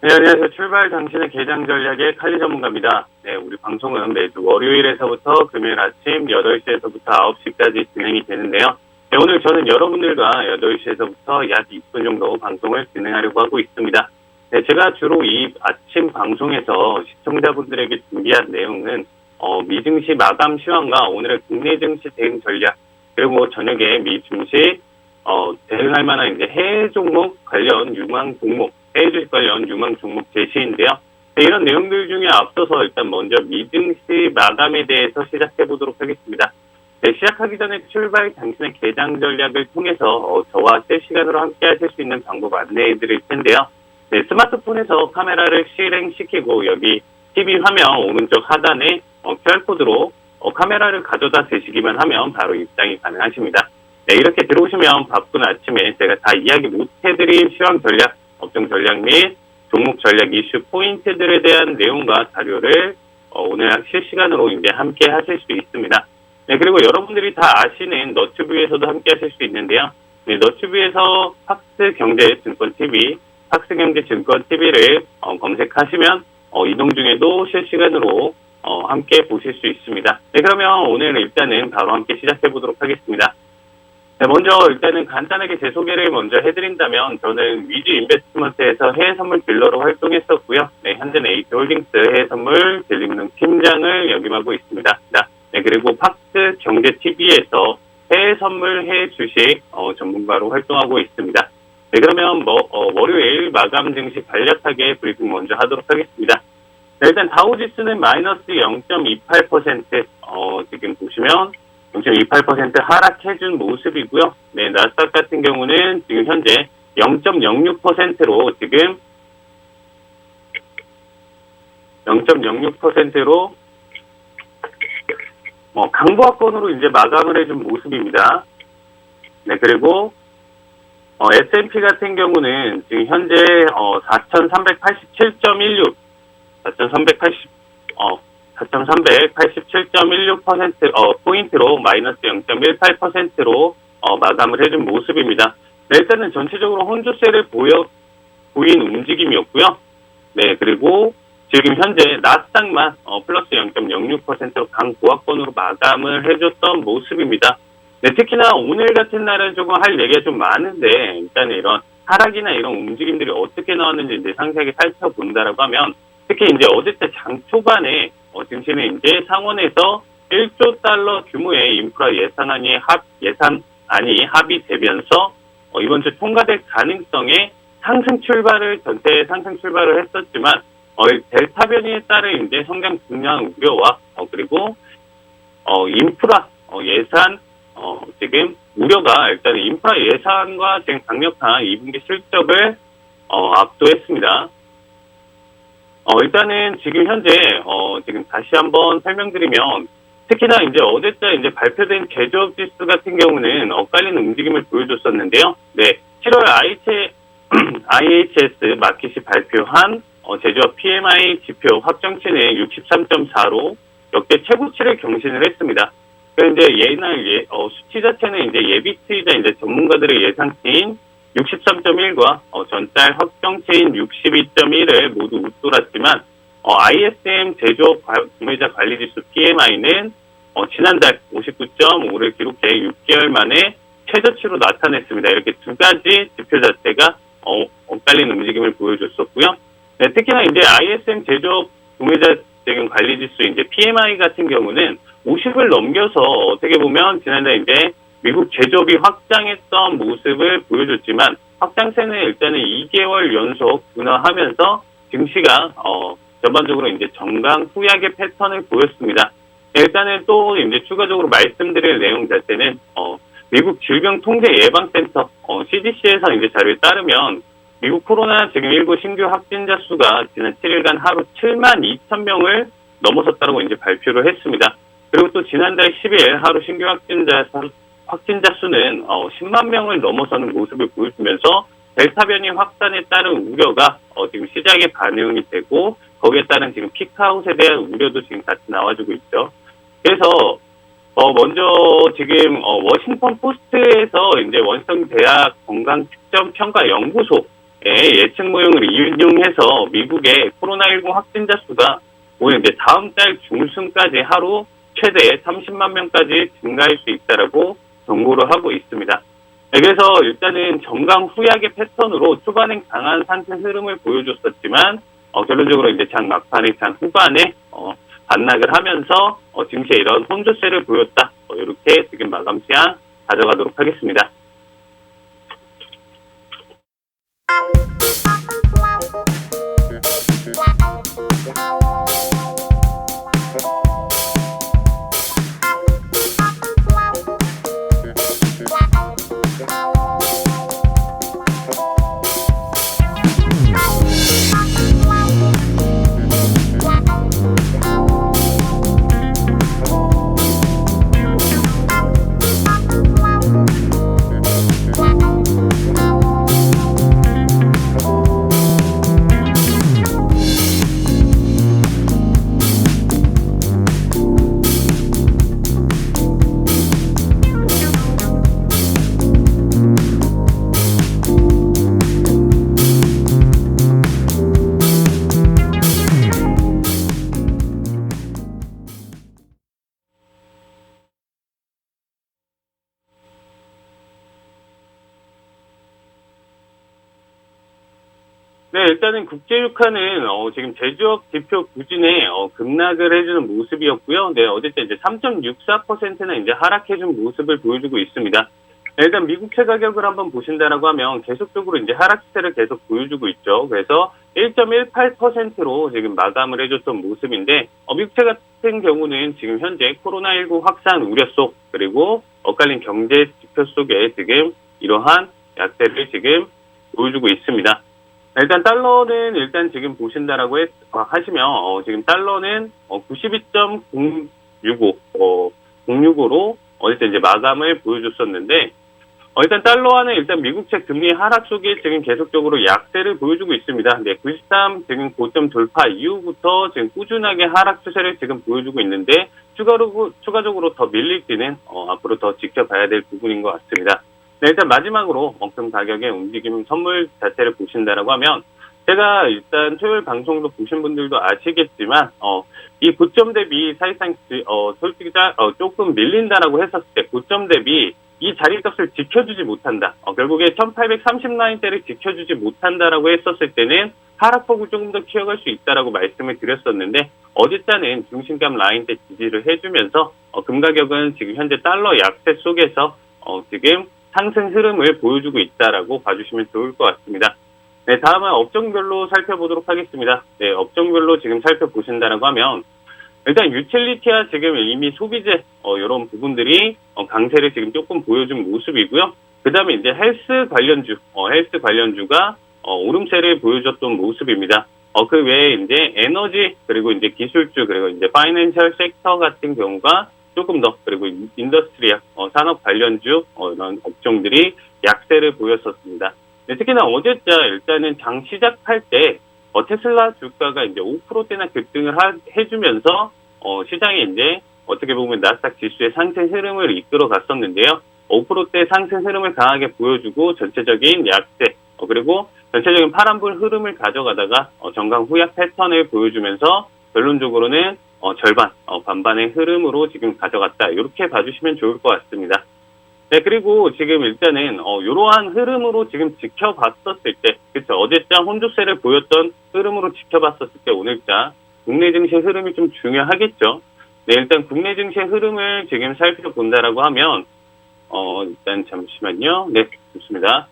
네, 안녕하세요. 출발 당신의 개장 전략의 칼리 전문가입니다. 네, 우리 방송은 매주 월요일에서부터 금요일 아침 8시에서부터 9시까지 진행이 되는데요. 네, 오늘 저는 여러분들과 8시에서부터 약 20분 정도 방송을 진행하려고 하고 있습니다. 네, 제가 주로 이 아침 방송에서 시청자분들에게 준비한 내용은 미증시 마감 시황과 오늘의 국내 증시 대응 전략, 그리고 저녁에 미 증시 대응할 만한 이제 해외 종목 관련 유망 종목, 해외 주식 관련 유망 종목 제시인데요. 네, 이런 내용들 중에 앞서서 일단 먼저 미증시 마감에 대해서 시작해 보도록 하겠습니다. 네, 시작하기 전에 출발 당신의 개장 전략을 통해서 저와 실시간으로 함께 하실 수 있는 방법 안내해 드릴 텐데요. 네, 스마트폰에서 카메라를 실행시키고 여기 TV 화면 오른쪽 하단에 QR코드로 카메라를 가져다 대시기만 하면 바로 입장이 가능하십니다. 네, 이렇게 들어오시면 바쁜 아침에 제가 다 이야기 못해드린 시황 전략, 업종 전략 및 종목 전략 이슈 포인트들에 대한 내용과 자료를 오늘 실시간으로 이제 함께 하실 수 있습니다. 네, 그리고 여러분들이 다 아시는 너튜브에서도 함께 하실 수 있는데요. 네, 너튜브에서 팍스경제증권TV, 팍스경제증권TV를 검색하시면 이동 중에도 실시간으로 함께 보실 수 있습니다. 네, 그러면 오늘 일단은 바로 함께 시작해 보도록 하겠습니다. 네, 먼저 일단은 간단하게 제 소개를 먼저 해드린다면 저는 위즈 인베스트먼트에서 해외 선물 딜러로 활동했었고요. 네, 현재는 H홀딩스 해외 선물 딜링 팀장을 역임하고 있습니다. 네, 그리고 팍스 경제 TV에서 해외 선물 해외 주식 전문가로 활동하고 있습니다. 네, 그러면 월요일 마감 증시 간략하게 브리핑 먼저 하도록 하겠습니다. 네, 일단 다우지수는 마이너스 0.28%, 지금 보시면 0.28% 하락해준 모습이고요. 네, 나스닥 같은 경우는 지금 현재 0.06%로 지금 0.06%로 강보합권으로 이제 마감을 해준 모습입니다. 네, 그리고 S&P 같은 경우는 지금 현재 4,387.16 포인트로 마이너스 0.18%로 마감을 해준 모습입니다. 네, 일단은 전체적으로 혼조세를 보인 움직임이었고요. 네, 그리고 지금 현재 나스닥만 플러스 0.06%로 강보합권으로 마감을 해줬던 모습입니다. 네, 특히나 오늘 같은 날은 조금 할 얘기가 좀 많은데 일단 이런 하락이나 이런 움직임들이 어떻게 나왔는지 이제 상세하게 살펴본다라고 하면 특히 이제 어제때 장 초반에 증시는 이제 상원에서 1조 달러 규모의 인프라 예산안이 합의되면서 이번 주 통과될 가능성에 전체 상승 출발을 했었지만 델타 변이에 따른 이제 성장 중요한 우려와 그리고 인프라 예산 지금 우려가 일단 인프라 예산과 지금 강력한 2분기 실적을 압도했습니다. 일단은 지금 현재 지금 다시 한번 설명드리면 특히나 이제 어제자 이제 발표된 제조업 지수 같은 경우는 엇갈리는 움직임을 보여줬었는데요. 네, 7월 IHS 마켓이 발표한 제조업 PMI 지표 확정치는 63.4로 역대 최고치를 경신을 했습니다. 그런데 이제 수치 자체는 이제 예비치이자 이제 전문가들의 예상치인 63.1과 전달 확정치인 62.1을 모두 웃돌았지만 ISM 제조업 구매자 관리지수 PMI는 지난달 59.5를 기록해 6개월 만에 최저치로 나타냈습니다. 이렇게 두 가지 지표 자체가 엇갈린 움직임을 보여줬었고요. 네, 특히나 이제 ISM 제조업 구매자 지금 관리지수 이제 PMI 같은 경우는 50을 넘겨서 어떻게 보면 지난달 이제 미국 제조업이 확장했던 모습을 보여줬지만 확장세는 일단은 2개월 연속 둔화하면서 증시가 전반적으로 이제 정강 후약의 패턴을 보였습니다. 일단은 또 이제 추가적으로 말씀드릴 내용 자체는 미국 질병통제예방센터 CDC에서 이제 자료에 따르면 미국 코로나 지금 19 신규 확진자 수가 지난 7일간 하루 7만 2천 명을 넘어섰다고 이제 발표를 했습니다. 그리고 또 지난달 10일 하루 신규 확진자 수는 10만 명을 넘어서는 모습을 보여주면서 델타 변이 확산에 따른 우려가 지금 시장에 반영이 되고 거기에 따른 지금 피크아웃에 대한 우려도 지금 같이 나와주고 있죠. 그래서 먼저 지금 워싱턴 포스트에서 이제 원성 대학 건강 측정 평가 연구소 예측 모형을 이용해서 미국의 코로나19 확진자 수가 오늘 이제 다음 달 중순까지 하루 최대 30만 명까지 증가할 수 있다라고 경고를 하고 있습니다. 그래서 일단은 정강 후약의 패턴으로 초반엔 강한 상승 흐름을 보여줬었지만 결론적으로 이제 장 막판에 장 후반에 반락을 하면서 증시에 이런 혼조세를 보였다. 이렇게 지금 마감 시황 가져가도록 하겠습니다. 네, 일단은 국제유가는 지금 제조업 지표 부진에 급락을 해주는 모습이었고요. 네, 어쨌든 이제 3.64%나 이제 하락해준 모습을 보여주고 있습니다. 네, 일단 미국채 가격을 한번 보신다라고 하면 계속적으로 이제 하락세를 계속 보여주고 있죠. 그래서 1.18%로 지금 마감을 해줬던 모습인데, 미국채 같은 경우는 지금 현재 코로나19 확산 우려 속, 그리고 엇갈린 경제 지표 속에 지금 이러한 약세를 지금 보여주고 있습니다. 일단 달러는 일단 지금 보신다라고 하시면 지금 달러는 92.065 065로 어쨌든 이제 마감을 보여줬었는데 일단 달러화는 일단 미국채 금리 하락 속에 지금 계속적으로 약세를 보여주고 있습니다. 네, 93 지금 고점 돌파 이후부터 지금 꾸준하게 하락 추세를 지금 보여주고 있는데 추가적으로 더 밀릴지는 앞으로 더 지켜봐야 될 부분인 것 같습니다. 네, 일단 마지막으로 금 가격의 움직임 선물 자체를 보신다라고 하면 제가 일단 토요일 방송도 보신 분들도 아시겠지만 이 고점 대비 사실상 솔직히 조금 밀린다라고 했었을 때 고점 대비 이 자리값을 지켜주지 못한다. 결국에 1830 라인대를 지켜주지 못한다라고 했었을 때는 하락폭을 조금 더 키워갈 수 있다라고 말씀을 드렸었는데 어제자는 중심감 라인대 지지를 해주면서 금 가격은 지금 현재 달러 약세 속에서 지금 상승 흐름을 보여주고 있다라고 봐주시면 좋을 것 같습니다. 네, 다음은 업종별로 살펴보도록 하겠습니다. 네, 업종별로 지금 살펴보신다라고 하면 일단 유틸리티와 지금 이미 소비재 이런 부분들이 강세를 지금 조금 보여준 모습이고요. 그 다음에 이제 헬스 관련주가 오름세를 보여줬던 모습입니다. 그 외에 이제 에너지 그리고 이제 기술주 그리고 이제 파이낸셜 섹터 같은 경우가 조금 더 그리고 인더스트리아 산업 관련주 이런 업종들이 약세를 보였었습니다. 네, 특히나 어제자 일단은 장 시작할 때 테슬라 주가가 이제 5%대나 급등을 해주면서 시장에 이제 어떻게 보면 나스닥 지수의 상승 흐름을 이끌어 갔었는데요. 5%대 상승 흐름을 강하게 보여주고 전체적인 약세 그리고 전체적인 파란불 흐름을 가져가다가 정강 후약 패턴을 보여주면서 결론적으로는 절반 반반의 흐름으로 지금 가져갔다. 이렇게 봐주시면 좋을 것 같습니다. 네, 그리고 지금 일단은 이러한 흐름으로 지금 지켜봤었을 때, 그렇죠. 어제자 혼조세를 보였던 흐름으로 지켜봤었을 때 오늘자 국내 증시 흐름이 좀 중요하겠죠. 네, 일단 국내 증시 흐름을 지금 살펴본다라고 하면 일단 잠시만요. 네, 좋습니다.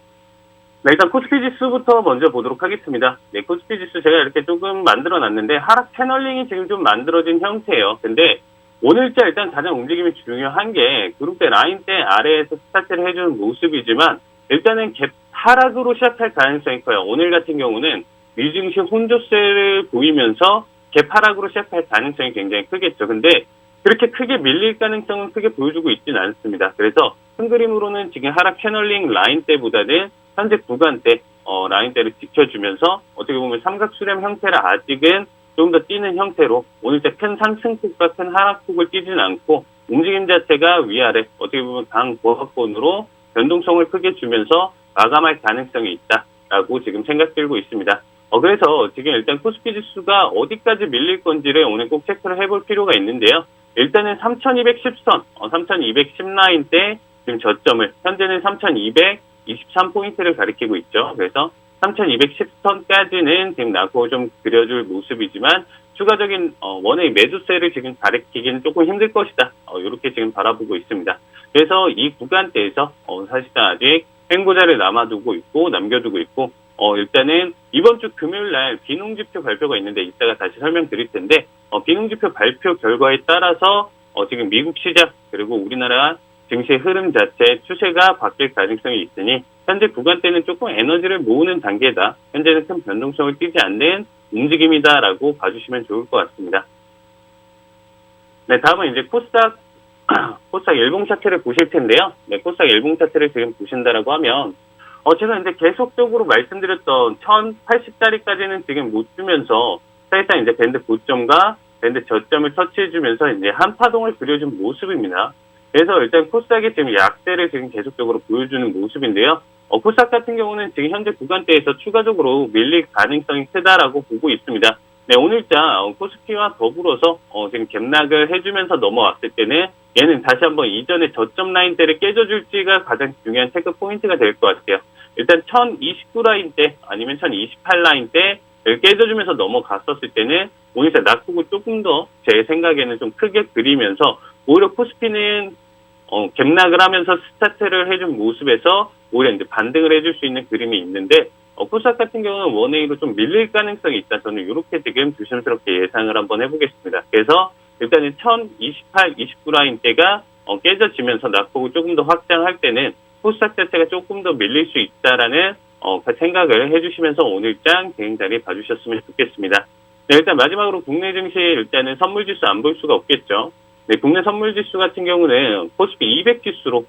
네, 일단 코스피 지수부터 먼저 보도록 하겠습니다. 네, 코스피 지수 제가 이렇게 조금 만들어놨는데 하락 채널링이 지금 좀 만들어진 형태예요. 근데 오늘자 일단 가장 움직임이 중요한 게 그룹대 라인대 아래에서 스타트를 해주는 모습이지만 일단은 갭 하락으로 시작할 가능성이 커요. 오늘 같은 경우는 미증시 혼조세를 보이면서 갭 하락으로 시작할 가능성이 굉장히 크겠죠. 근데 그렇게 크게 밀릴 가능성은 크게 보여주고 있지는 않습니다. 그래서 큰 그림으로는 지금 하락 채널링 라인대보다는 현재 구간대 라인대를 지켜주면서 어떻게 보면 삼각수렴 형태를 아직은 좀 더 뛰는 형태로 오늘자 큰 상승폭과 큰 하락폭을 뛰지는 않고 움직임 자체가 위아래 어떻게 보면 강보합권으로 변동성을 크게 주면서 마감할 가능성이 있다. 라고 지금 생각 들고 있습니다. 그래서 지금 일단 코스피 지수가 어디까지 밀릴 건지를 오늘 꼭 체크를 해볼 필요가 있는데요. 일단은 3210선, 3210 라인대 지금 저점을, 현재는 3223포인트를 가리키고 있죠. 그래서 3210선까지는 지금 낙폭을 좀 그려줄 모습이지만, 추가적인 원의 매수세를 지금 가리키기는 조금 힘들 것이다. 이렇게 지금 바라보고 있습니다. 그래서 이 구간대에서 사실상 아직 횡보자를 남겨두고 있고, 일단은 이번 주 금요일 날 비농지표 발표가 있는데 이따가 다시 설명드릴 텐데, 비농지표 발표 결과에 따라서 지금 미국 시장 그리고 우리나라 증시의 흐름 자체 추세가 바뀔 가능성이 있으니 현재 구간대는 조금 에너지를 모으는 단계다. 현재는 큰 변동성을 띠지 않는 움직임이다라고 봐주시면 좋을 것 같습니다. 네, 다음은 이제 코스닥 일봉 차트를 보실 텐데요. 네, 코스닥 일봉 차트를 지금 보신다라고 하면, 제가 이제 계속적으로 말씀드렸던 1080짜리까지는 지금 못 주면서, 사실상 이제 밴드 고점과 밴드 저점을 터치해주면서 이제 한 파동을 그려준 모습입니다. 그래서 일단 코스닥이 지금 약세를 지금 계속적으로 보여주는 모습인데요. 코스닥 같은 경우는 지금 현재 구간대에서 추가적으로 밀릴 가능성이 크다라고 보고 있습니다. 네, 오늘자 코스피와 더불어서 지금 갭락을 해주면서 넘어왔을 때는 얘는 다시 한번 이전의 저점 라인대를 깨져줄지가 가장 중요한 체크 포인트가 될 것 같아요. 일단 1029 라인대 아니면 1028 라인대 깨져주면서 넘어갔었을 때는 오늘자 낙폭을 조금 더 제 생각에는 좀 크게 그리면서 오히려 코스피는 갭락을 하면서 스타트를 해준 모습에서 오히려 이제 반등을 해줄 수 있는 그림이 있는데, 코스닥 같은 경우는 원웨이로 좀 밀릴 가능성이 있다. 저는 이렇게 지금 조심스럽게 예상을 한번 해보겠습니다. 그래서 일단은 1028, 29 라인대가 깨져지면서 낙폭을 조금 더 확장할 때는 코스닥 자체가 조금 더 밀릴 수 있다라는 생각을 해주시면서 오늘장 대응 자리 봐주셨으면 좋겠습니다. 네, 일단 마지막으로 국내 증시 일단은 선물지수 안 볼 수가 없겠죠. 네, 국내 선물지수 같은 경우는 코스피 200 지수로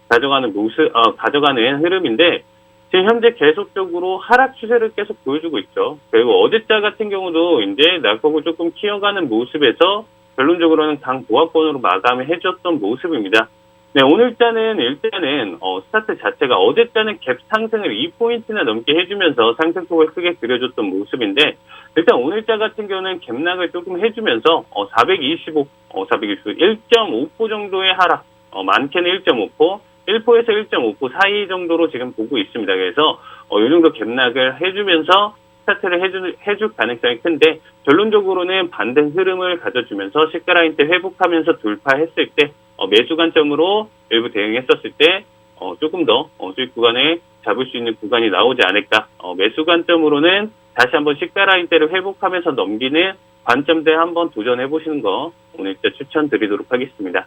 가져가는 흐름인데, 지금 현재 계속적으로 하락 추세를 계속 보여주고 있죠. 그리고 어제자 같은 경우도 이제 낙폭을 조금 키워가는 모습에서 결론적으로는 강 보합권으로 마감을 해줬던 모습입니다. 네, 오늘자는 일단은 스타트 자체가 어제자는 갭 상승을 2포인트나 넘게 해주면서 상승폭을 크게 그려줬던 모습인데, 일단 오늘자 같은 경우는 갭락을 조금 해주면서 425, 1.5% 정도의 하락, 많게는 1.5%, 1%에서 1.5% 사이 정도로 지금 보고 있습니다. 그래서 이 정도 갭락을 해주면서 스타트를 해줄 가능성이 큰데, 결론적으로는 반등 흐름을 가져주면서 시가 라인 때 회복하면서 돌파했을 때 매수 관점으로 일부 대응했었을 때 조금 더 수익 구간에 잡을 수 있는 구간이 나오지 않을까. 매수 관점으로는 다시 한번 시가 라인 때를 회복하면서 넘기는 관점대 한번 도전해 보시는 거 오늘 진짜 추천드리도록 하겠습니다.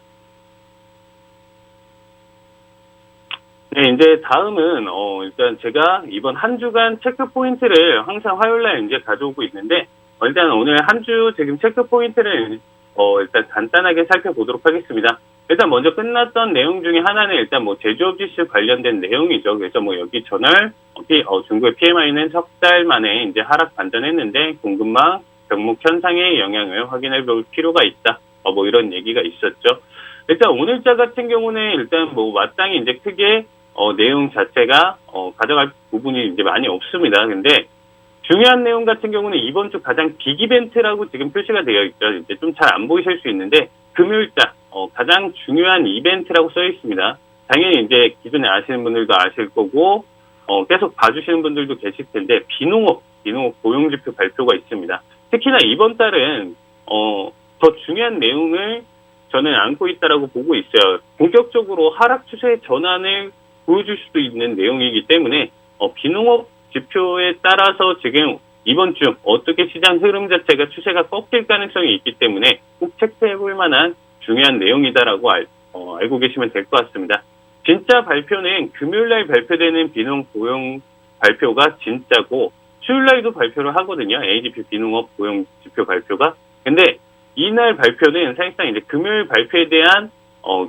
네, 이제 다음은 일단 제가 이번 한 주간 체크 포인트를 항상 화요일날 이제 가져오고 있는데, 일단 오늘 한 주 지금 체크 포인트를 일단 간단하게 살펴보도록 하겠습니다. 일단 먼저 끝났던 내용 중에 하나는 일단 제조업 지수 관련된 내용이죠. 그래서 여기 전월 중국의 PMI는 석 달 만에 이제 하락 반전했는데 공급망 병목 현상의 영향을 확인해 볼 필요가 있다. 이런 얘기가 있었죠. 일단 오늘자 같은 경우는 일단 마땅히 이제 크게 내용 자체가 가져갈 부분이 이제 많이 없습니다. 근데 중요한 내용 같은 경우는 이번 주 가장 빅 이벤트라고 지금 표시가 되어 있죠. 이제 좀 잘 안 보이실 수 있는데 금요일자 가장 중요한 이벤트라고 써 있습니다. 당연히 이제 기존에 아시는 분들도 아실 거고 계속 봐주시는 분들도 계실 텐데 비농업 고용지표 발표가 있습니다. 특히나 이번 달은 더 중요한 내용을 저는 안고 있다라고 보고 있어요. 본격적으로 하락 추세의 전환을 보여줄 수도 있는 내용이기 때문에 비농업 지표에 따라서 지금 이번 주 어떻게 시장 흐름 자체가 추세가 꺾일 가능성이 있기 때문에 꼭 체크해볼 만한 중요한 내용이다라고 알고 계시면 될 것 같습니다. 진짜 발표는 금요일날 발표되는 비농 고용 발표가 진짜고 수요일날도 발표를 하거든요. ADP 비농업 고용 지표 발표가. 근데 이날 발표는 사실상 이제 금요일 발표에 대한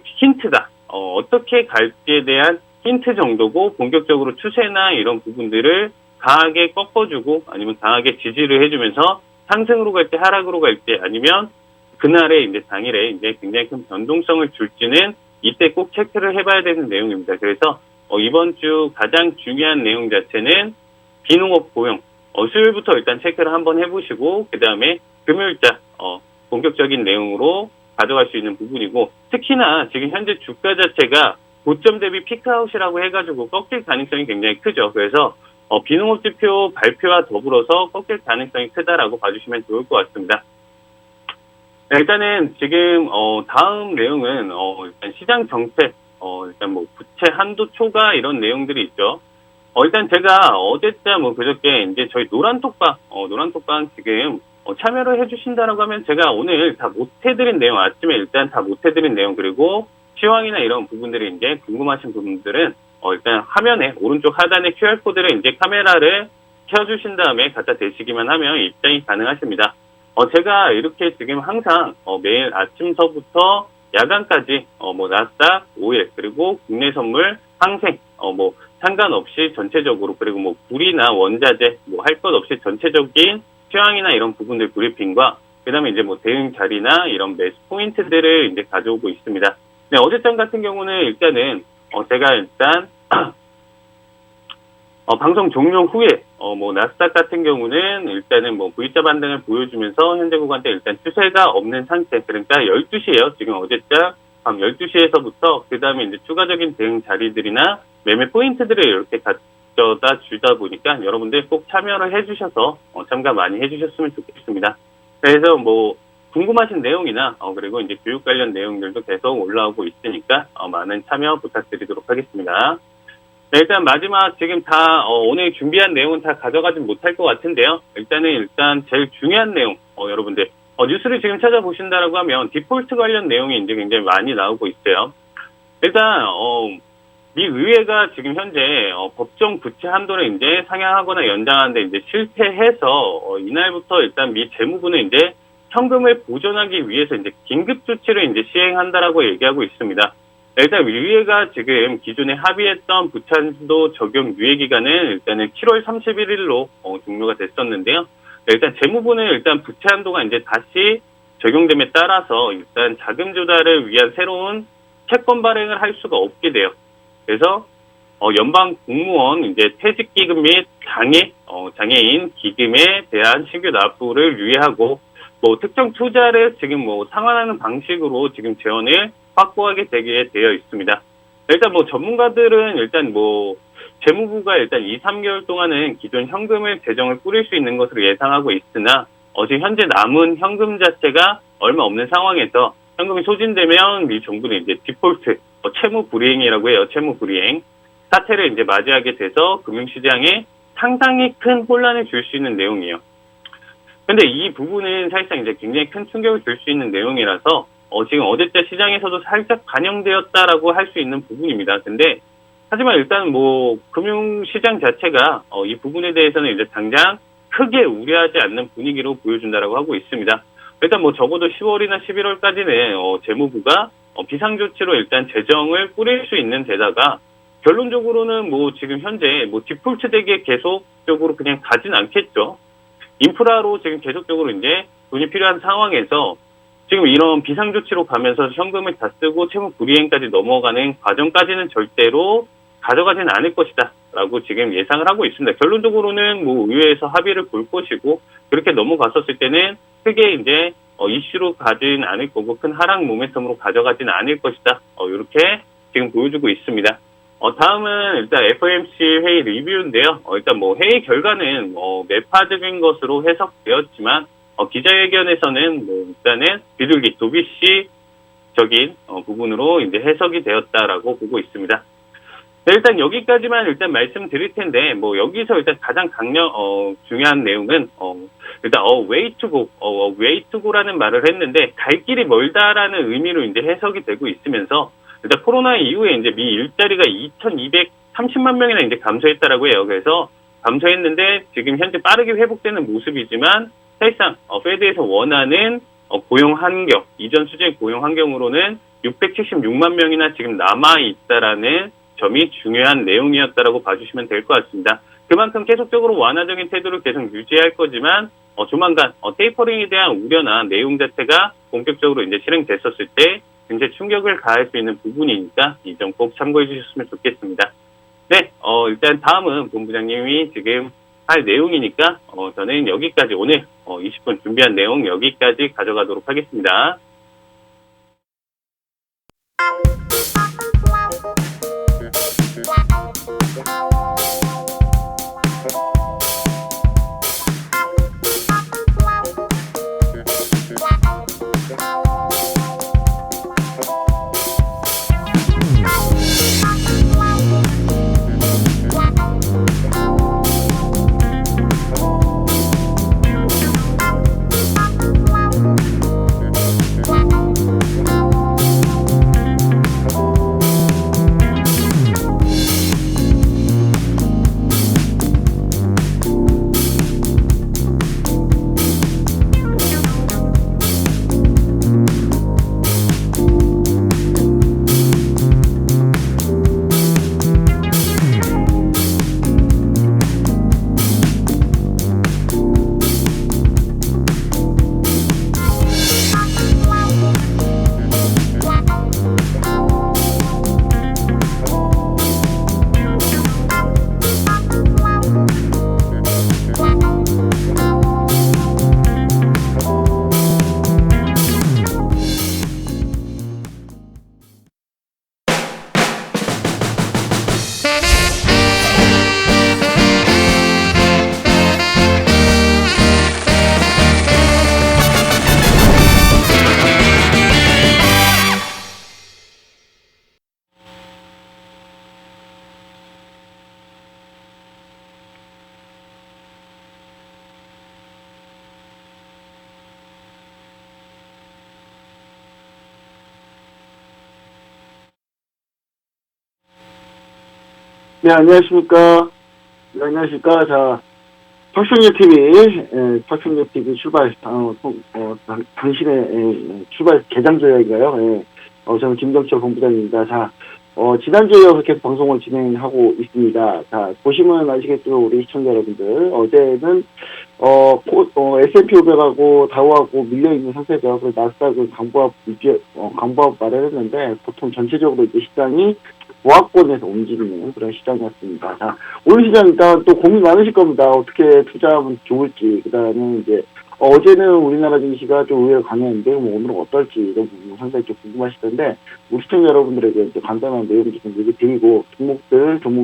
힌트다. 어떻게 갈지에 대한 힌트 정도고 본격적으로 추세나 이런 부분들을 강하게 꺾어주고 아니면 강하게 지지를 해주면서 상승으로 갈 때 하락으로 갈 때 아니면 그날에 이제 당일에 이제 굉장히 큰 변동성을 줄지는 이때 꼭 체크를 해봐야 되는 내용입니다. 그래서 이번 주 가장 중요한 내용 자체는 비농업 고용, 수요일부터 일단 체크를 한번 해보시고, 그 다음에 금요일자, 본격적인 내용으로 가져갈 수 있는 부분이고, 특히나 지금 현재 주가 자체가 고점 대비 피크아웃이라고 해가지고 꺾일 가능성이 굉장히 크죠. 그래서 비농업 지표 발표와 더불어서 꺾일 가능성이 크다라고 봐주시면 좋을 것 같습니다. 네, 일단은 지금 다음 내용은 일단 시장 정책, 일단 뭐 부채 한도 초과 이런 내용들이 있죠. 일단 제가 어제자 뭐 그저께 이제 저희 노란톡방 지금 참여를 해주신다라고 하면 제가 오늘 다 못해드린 내용, 아침에 일단 다 못해드린 내용, 그리고 시황이나 이런 부분들이 이제 궁금하신 부분들은 일단 화면에 오른쪽 하단에 QR코드를 이제 카메라를 켜주신 다음에 갖다 대시기만 하면 입장이 가능하십니다. 제가 이렇게 지금 항상 매일 아침서부터 야간까지 뭐 나스닥, 오일, 그리고 국내 선물, 항생, 뭐 상관없이 전체적으로, 그리고 뭐 불이나 원자재 뭐 할 것 없이 전체적인 시황이나 이런 부분들 브리핑과 그다음에 이제 뭐 대응 자리나 이런 매수 포인트들을 이제 가져오고 있습니다. 네, 어제장 같은 경우는 일단은 제가 일단 방송 종료 후에 뭐 나스닥 같은 경우는 일단은 뭐 V자 반등을 보여주면서 현재 구간대 일단 추세가 없는 상태. 그러니까 12시에요. 지금 어제장 밤 12시에서부터 그다음에 이제 추가적인 대응 자리들이나 매매 포인트들을 이렇게 가져다 주다 보니까 여러분들 꼭 참여를 해주셔서 참가 많이 해주셨으면 좋겠습니다. 그래서 뭐 궁금하신 내용이나 그리고 이제 교육 관련 내용들도 계속 올라오고 있으니까 많은 참여 부탁드리도록 하겠습니다. 네, 일단 마지막 지금 다 오늘 준비한 내용은 다 가져가진 못할 것 같은데요. 일단 제일 중요한 내용 여러분들 뉴스를 지금 찾아보신다라고 하면 디폴트 관련 내용이 이제 굉장히 많이 나오고 있어요. 일단 미 의회가 지금 현재 법정 부채 한도를 이제 상향하거나 연장하는데 이제 실패해서 이날부터 일단 미 재무부는 이제 현금을 보존하기 위해서 이제 긴급 조치를 이제 시행한다라고 얘기하고 있습니다. 일단 의회가 지금 기존에 합의했던 부채 한도 적용 유예 기간은 일단은 7월 31일로 종료가 됐었는데요. 일단 재무부는 일단 부채 한도가 이제 다시 적용됨에 따라서 일단 자금 조달을 위한 새로운 채권 발행을 할 수가 없게 돼요. 그래서 연방 공무원 이제 퇴직 기금 및 장애인 기금에 대한 신규 납부를 유예하고 뭐 특정 투자를 지금 뭐 상환하는 방식으로 지금 재원을 확보하게 되게 되어 있습니다. 일단 뭐 전문가들은 일단 뭐 재무부가 일단 2, 3개월 동안은 기존 현금을 재정을 꾸릴 수 있는 것으로 예상하고 있으나 지금 현재 남은 현금 자체가 얼마 없는 상황에서 현금이 소진되면 미 정부는 이제 디폴트, 채무 불이행이라고 해요. 채무 불이행 사태를 이제 맞이하게 돼서 금융시장에 상당히 큰 혼란을 줄 수 있는 내용이에요. 근데 이 부분은 사실상 이제 굉장히 큰 충격을 줄 수 있는 내용이라서 지금 어제자 시장에서도 살짝 반영되었다라고 할 수 있는 부분입니다. 근데 하지만 일단 뭐 금융시장 자체가 이 부분에 대해서는 이제 당장 크게 우려하지 않는 분위기로 보여준다라고 하고 있습니다. 일단 뭐 적어도 10월이나 11월까지는 재무부가 비상조치로 일단 재정을 꾸릴 수 있는 데다가 결론적으로는 뭐 지금 현재 뭐 디폴트 되게 계속적으로 그냥 가진 않겠죠. 인프라로 지금 계속적으로 이제 돈이 필요한 상황에서 지금 이런 비상조치로 가면서 현금을 다 쓰고 채무 불이행까지 넘어가는 과정까지는 절대로 가져가지는 않을 것이다 라고 지금 예상을 하고 있습니다. 결론적으로는 뭐 의회에서 합의를 볼 것이고 그렇게 넘어갔었을 때는 크게 이제 이슈로 가진 않을 거고 큰 하락 모멘텀으로 가져가지는 않을 것이다. 이렇게 지금 보여주고 있습니다. 다음은 일단 FOMC 회의 리뷰인데요. 일단 뭐 회의 결과는 매파적인 것으로 해석되었지만 기자회견에서는 뭐 일단은 비둘기 도비씨적인 부분으로 이제 해석이 되었다라고 보고 있습니다. 네, 일단 여기까지만 일단 말씀드릴 텐데 뭐 여기서 일단 가장 중요한 내용은 일단 way to go, way to go라는 말을 했는데 갈 길이 멀다라는 의미로 이제 해석이 되고 있으면서 일단 코로나 이후에 이제 미 일자리가 2,230만 명이나 이제 감소했다라고 해요. 그래서 감소했는데 지금 현재 빠르게 회복되는 모습이지만 사실상 페드에서 원하는 고용 환경, 이전 수준의 고용 환경으로는 676만 명이나 지금 남아 있다라는 점이 중요한 내용이었다라고 봐주시면 될 것 같습니다. 그만큼 계속적으로 완화적인 태도를 계속 유지할 거지만 조만간 테이퍼링에 대한 우려나 내용 자체가 본격적으로 이제 실행됐었을 때 굉장히 충격을 가할 수 있는 부분이니까 이 점 꼭 참고해 주셨으면 좋겠습니다. 네, 일단 다음은 본부장님이 지금 할 내용이니까 저는 여기까지 오늘 20분 준비한 내용 여기까지 가져가도록 하겠습니다. 네, 안녕하십니까. 네, 안녕하십니까. 자, 박성재 TV 출발, 당신의 출발 개장 조약인가요? 저는 김정철 본부장입니다. 자, 지난주에 이어서 계속 방송을 진행하고 있습니다. 자, 보시면 아시겠지만, 우리 시청자 여러분들, 어제는, S&P 500하고 다우하고 밀려있는 상태죠. 그래서 나스닥은 강보합 마련했는데, 보통 전체적으로 이제 시장이 보합권에서 움직이는 그런 시장이었습니다. 자, 오늘 시장 일단 또 고민 많으실 겁니다. 어떻게 투자하면 좋을지. 그 다음에 이제, 어제는 우리나라 증시가 좀 의외로 강했는데, 뭐 오늘은 어떨지 이런 부분 상당히 좀 궁금하시던데, 우리 시청자 여러분들에게 이제 간단한 내용 좀 얘기 드리고, 종목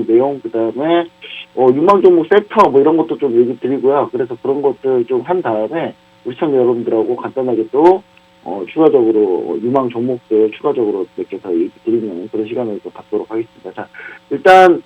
내용, 그 다음에, 유망 종목 섹터 뭐 이런 것도 좀 얘기 드리고요. 그래서 그런 것들 좀 한 다음에, 우리 시청자 여러분들하고 간단하게 또, 추가적으로, 유망 종목들 추가적으로 이렇게 더 얘기 드리는 그런 시간을 또 갖도록 하겠습니다. 자, 일단,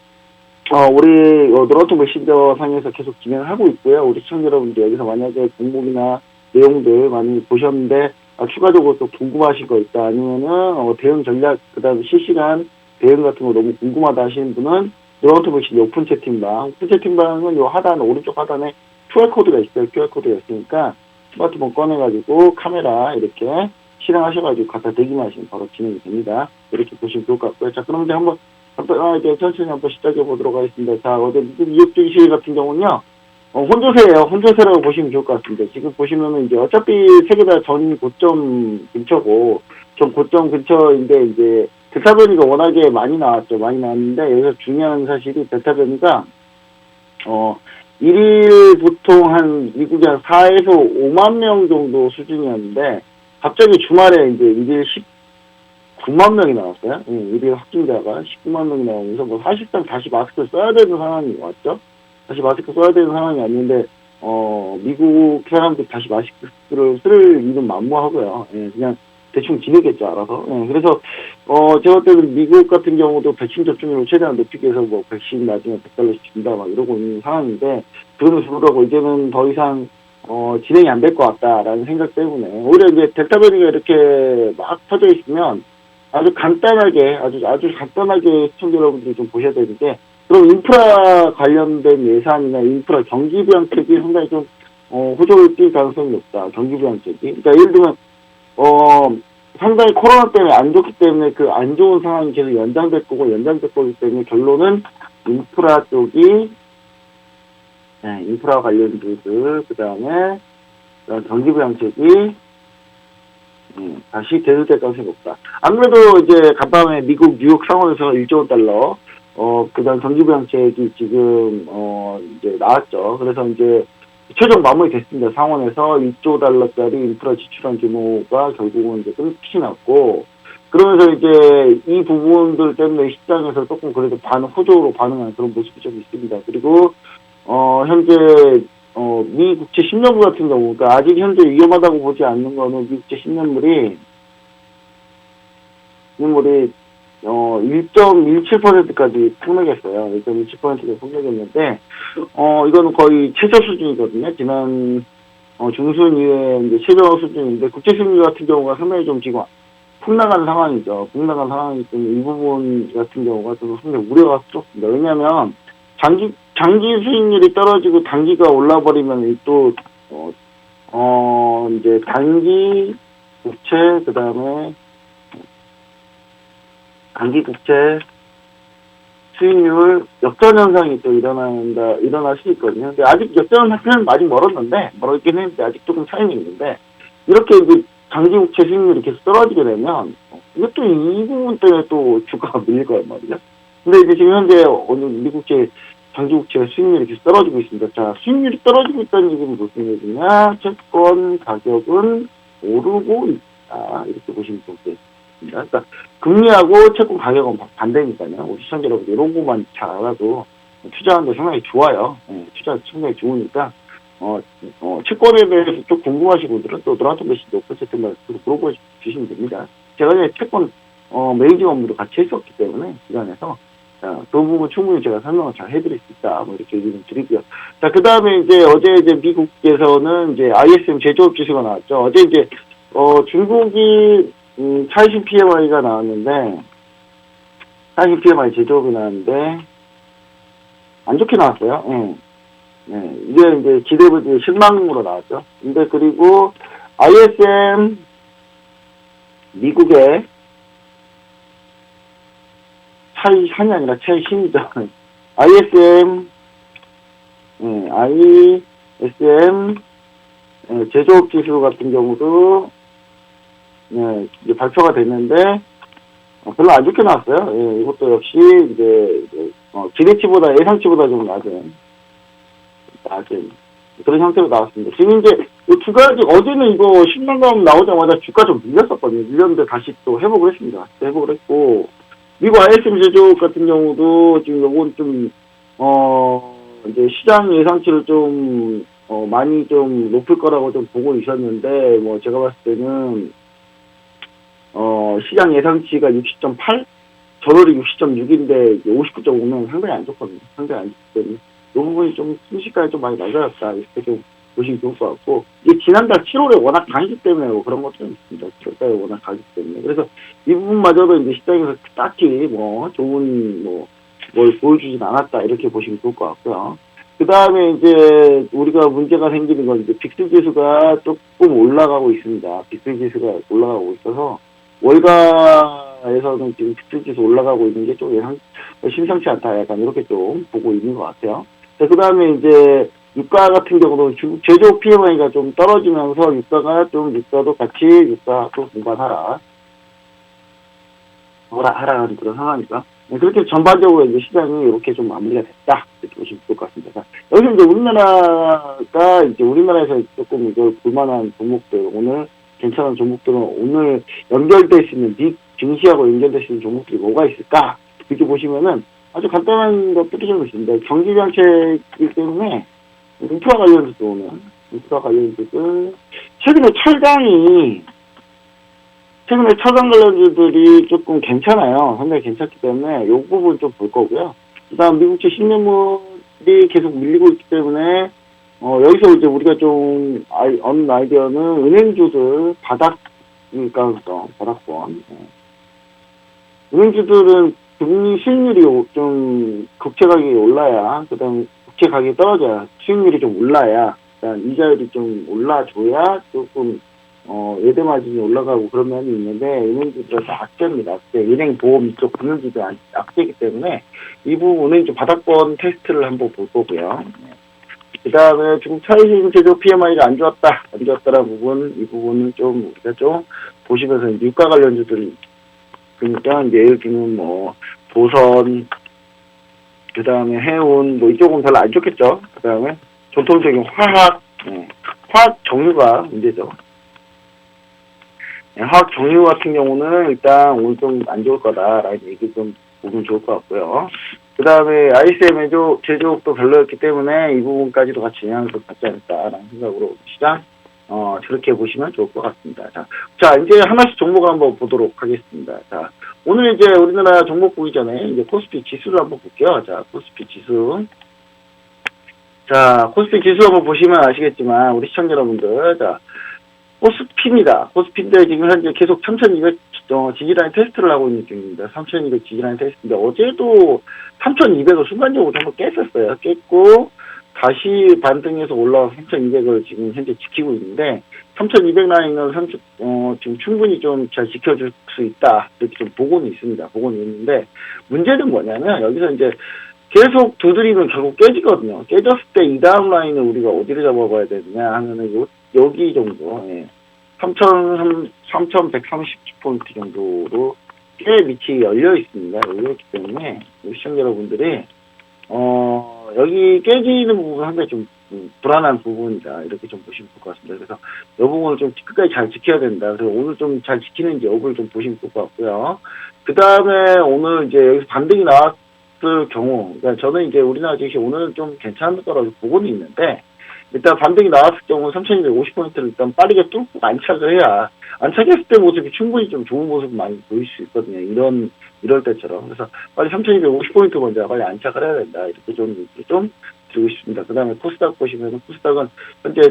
우리, 노란통 메신저 상에서 계속 진행을 하고 있고요. 우리 시청자 여러분들 여기서 만약에 종목이나 내용들 많이 보셨는데, 추가적으로 또 궁금하신 거 있다. 아니면은, 대응 전략, 그 다음에 실시간 대응 같은 거 너무 궁금하다 하시는 분은, 노란통 메신저 오픈 채팅방. 오픈 채팅방은 요 하단, 오른쪽 하단에 QR코드가 있어요. QR코드가 있으니까, 스마트폰 꺼내가지고 카메라 이렇게 실행하셔가지고 갖다 대기만 하시면 바로 진행이 됩니다. 이렇게 보시면 좋을 것 같고요. 자, 그럼 이제 한번 이제 천천히 한번 시작해 보도록 하겠습니다. 자, 어제 이익주기 시일 같은 경우는요, 혼조세예요. 혼조세라고 보시면 좋을 것 같습니다. 지금 보시면은 이제 어차피 세계 다 전 고점 근처고, 전 고점 근처인데 이제 델타 변이가 워낙에 많이 나왔죠. 많이 나왔는데 여기서 중요한 사실이 델타 변이가 일일 보통 미국이 한 4에서 5만 명 정도 수준이었는데, 갑자기 주말에 이제 일일 19만 명이 나왔어요. 일일 확진자가 19만 명이 나오면서, 뭐 사실상 다시 마스크를 써야 되는 상황이 왔죠. 다시 마스크 써야 되는 상황이 왔는데, 미국 사람들이 다시 마스크를 쓸 일은 만무하고요. 그냥 대충 지내겠죠, 알아서. 그래서, 제가 볼 때는 미국 같은 경우도 백신 접종률을 최대한 높이기 위해서 뭐 백신 나중에 $100씩 준다 막 이러고 있는 상황인데, 그러면서 불구하고 이제는 더 이상, 진행이 안 될 것 같다라는 생각 때문에, 오히려 이제 델타 변이가 이렇게 막 퍼져 있으면 아주 간단하게 시청자 여러분들이 좀 보셔야 되는데, 그럼 인프라 관련된 예산이나 인프라 경기 부양책이 상당히 좀, 호조를 띌 가능성이 높다. 경기 부양책이. 그러니까 예를 들면, 상당히 코로나 때문에 안 좋기 때문에 그 안 좋은 상황이 계속 연장될 거기 때문에 결론은 인프라 쪽이, 인프라 관련 부분들, 그 다음에 경기부양책이 다시 대두될 가능성이 높다. 아무래도 이제 간밤에 미국 뉴욕 상원에서 $1조, 그다음 경기부양책이 지금, 이제 나왔죠. 그래서 이제 최종 마무리 됐습니다. 상원에서 2조 달러짜리 인프라 지출한 규모가 결국은 이제 끝이 났고, 그러면서 이제 이 부분들 때문에 시장에서 조금 그래도 호조로 반응하는 그런 모습이 좀 있습니다. 그리고, 현재, 미 국채 10년물 같은 경우, 그러니까 아직 현재 위험하다고 보지 않는 거는 미 국채 10년물이 1.17%까지 폭락했어요. 1.17%까지 폭락했는데, 이거는 거의 최저 수준이거든요. 지난, 중순 이후에 이제 최저 수준인데, 국채 수익률 같은 경우가 상당히 좀 지금 폭락한 상황이죠. 폭락한 상황이기 때문에 이 부분 같은 경우가 좀 상당히 우려가 컸습니다. 왜냐하면, 장기 수익률이 떨어지고 단기가 올라버리면 또, 이제 단기 국채, 그 다음에 단기 국채 수익률 역전 현상이 또 일어날 수 있거든요. 근데 아직 역전 현상은 아직 멀었긴 했는데 아직 조금 차이는 있는데, 이렇게 이제 장기 국채 수익률이 계속 떨어지게 되면, 이것도 이 부분 때문에 또 주가가 밀릴 거란 말이죠. 근데 이제 지금 현재 오늘 미국채 장기 국채 수익률이 계속 떨어지고 있습니다. 자, 수익률이 떨어지고 있다는 얘기는 무슨 얘기냐? 채권 가격은 오르고 있다. 이렇게 보시면 좋겠습니다. 그러니까 금리하고 채권 가격은 반대니까요. 우리 시청자 여러분들 이런 것만 잘 알아도 투자하는데 상당히 좋아요. 투자 상당히 좋으니까 채권에 대해서 좀 궁금하신 분들은 또 노란통 메시 노프세트만 물어봐 주시면 됩니다. 제가 이제 채권 매니징 업무도 같이 했었기 때문에 기관에서 그 부분 충분히 제가 설명을 잘 해드릴 수 있다. 뭐 이렇게 얘기 좀 드리고요. 자, 그 다음에 이제 어제 이제 미국에서는 이제 ISM 제조업 지수가 나왔죠. 어제 이제 중국이 차이신 PMI가 나왔는데, 차이신 PMI 제조업이 나왔는데, 안 좋게 나왔어요. 이게 이제 기대보다 실망으로 나왔죠. 근데 그리고 ISM, 미국의 차이신이 아니라 차이신이죠. ISM, 제조업 지수 같은 경우도 이제 발표가 됐는데, 별로 안 좋게 나왔어요. 이것도 역시, 이제, 기대치보다, 예상치보다 좀 낮은 그런 형태로 나왔습니다. 지금 이제, 두 가지, 어제는 이거 신문감 나오자마자 주가 좀 밀렸었거든요. 밀렸는데 다시 또 회복을 했습니다. 회복을 했고, 미국 ISM 제조업 같은 경우도 지금 요건 좀, 이제 시장 예상치를 좀, 많이 좀 높을 거라고 좀 보고 있었는데, 뭐, 제가 봤을 때는, 시장 예상치가 60.8? 저널이 60.6인데 59.5면 상당히 안 좋거든요. 상당히 안 좋기 때문에. 이 부분이 좀 순식간에 좀 많이 낮아졌다. 이렇게 좀 보시면 좋을 것 같고, 이게 지난달 7월에 워낙 강했기 때문에 뭐 그런 것도 좀 있습니다. 7월달에 워낙 강했기 때문에. 그래서 이 부분마저도 이제 시장에서 딱히 뭐 좋은 뭘 보여주진 않았다. 이렇게 보시면 좋을 것 같고요. 그 다음에 이제 우리가 문제가 생기는 건 이제 빅스 지수가 조금 올라가고 있습니다. 빅스 지수가 올라가고 있어서 월가에서는 지금 빅스 지수 올라가고 있는 게 좀 심상치 않다. 약간 이렇게 좀 보고 있는 것 같아요. 그 다음에 이제 유가 같은 경우도 제조업 PMI가 좀 떨어지면서 유가도 같이 유가도 공반하라. 하라는 그런 상황이니까. 그렇게 전반적으로 이제 시장이 이렇게 좀 마무리가 됐다. 이렇게 보시면 좋을 것 같습니다. 여기서 이제 우리나라에서 조금 이걸 볼만한 종목들, 오늘 괜찮은 종목들은 오늘 연결될 수 있는 증시하고 연결될 수 있는 종목들이 뭐가 있을까? 이렇게 보시면은 아주 간단한 것들이 좀 있습니다. 경기정책이기 때문에 인프라 관련주들, 최근에 철강 관련주들이 조금 괜찮아요. 상당히 괜찮기 때문에 이 부분 좀 볼 거고요. 그 다음 미국채 10년물이 계속 밀리고 있기 때문에 여기서 이제 우리가 좀 얻는 아이디어는 은행주들 바닥일 가능성, 바닥권. 은행주들은 금리 수익률이 좀 국채 가격이 올라야, 그 다음 국채 가격이 떨어져야 수익률이 좀 올라야, 이자율이 좀 올라줘야 조금 예대 마진이 올라가고 그런 면이 있는데, 은행주들은 악재입니다. 악재. 은행 보험 이쪽 금융주도 악재이기 때문에 이 부분 은행주 바닥권 테스트를 한번 볼 거고요. 그 다음에 중국 차이신 제조 PMI가 안 좋았다라는 부분, 이 부분은 좀 우리가 좀 보시면서 유가 관련주들, 그러니까 이제 예를 들면 도선, 그 다음에 해운, 뭐 이쪽은 별로 안 좋겠죠. 그 다음에 전통적인 화학, 화학 정유 문제죠. 화학 정유 같은 경우는 일단 오늘 좀 안 좋을 거다라는 얘기 좀 보면 좋을 것 같고요. 그 다음에 ISM 제조업도 별로였기 때문에 이 부분까지도 같이 영향을 좀 받지 않을까라는 생각으로 시장, 저렇게 보시면 좋을 것 같습니다. 자, 이제 하나씩 종목을 한번 보도록 하겠습니다. 자, 오늘 이제 우리나라 종목 보기 전에 이제 코스피 지수를 한번 볼게요. 자, 코스피 지수. 자, 코스피 지수 한번 보시면 아시겠지만, 우리 시청자 여러분들, 자, 코스피입니다. 코스피인데 지금 현재 계속 3200 지지라인 테스트를 하고 있는 중입니다. 3200 지지라인 테스트인데 어제도 3200을 순간적으로 한번 깼었어요. 깼고 다시 반등해서 올라와서 3200을 지금 현재 지키고 있는데 3200 라인을 지금 충분히 좀 잘 지켜줄 수 있다. 이렇게 좀 보고는 있습니다. 보고는 있는데 문제는 뭐냐면 여기서 이제 계속 두드리면 결국 깨지거든요. 깨졌을 때 이 다음 라인을 우리가 어디를 잡아봐야 되느냐 하면은 여기 정도, 3,130포인트 정도로 꽤 밑이 열려 있습니다. 열려있기 때문에 시청자 여러분들이 여기 깨지는 부분 상당히 좀 불안한 부분이다. 이렇게 좀 보시면 좋을 것 같습니다. 그래서 이 부분을 좀 끝까지 잘 지켜야 된다. 그래서 오늘 좀 잘 지키는지 여부를 좀 보시면 좋을 것 같고요. 그 다음에 오늘 이제 여기서 반등이 나왔을 경우, 그러니까 저는 이제 우리나라 증시 오늘은 좀 괜찮을 거라고 보고는 있는데, 일단 반등이 나왔을 경우 3,250포인트를 일단 빠르게 뚫고 안착을 해야, 안착했을 때 모습이 충분히 좀 좋은 모습 많이 보일 수 있거든요. 이럴 때처럼. 그래서 빨리 3,250포인트 먼저 빨리 안착을 해야 된다. 이렇게 좀 드리고 싶습니다. 그 다음에 코스닥 보시면, 코스닥은 현재,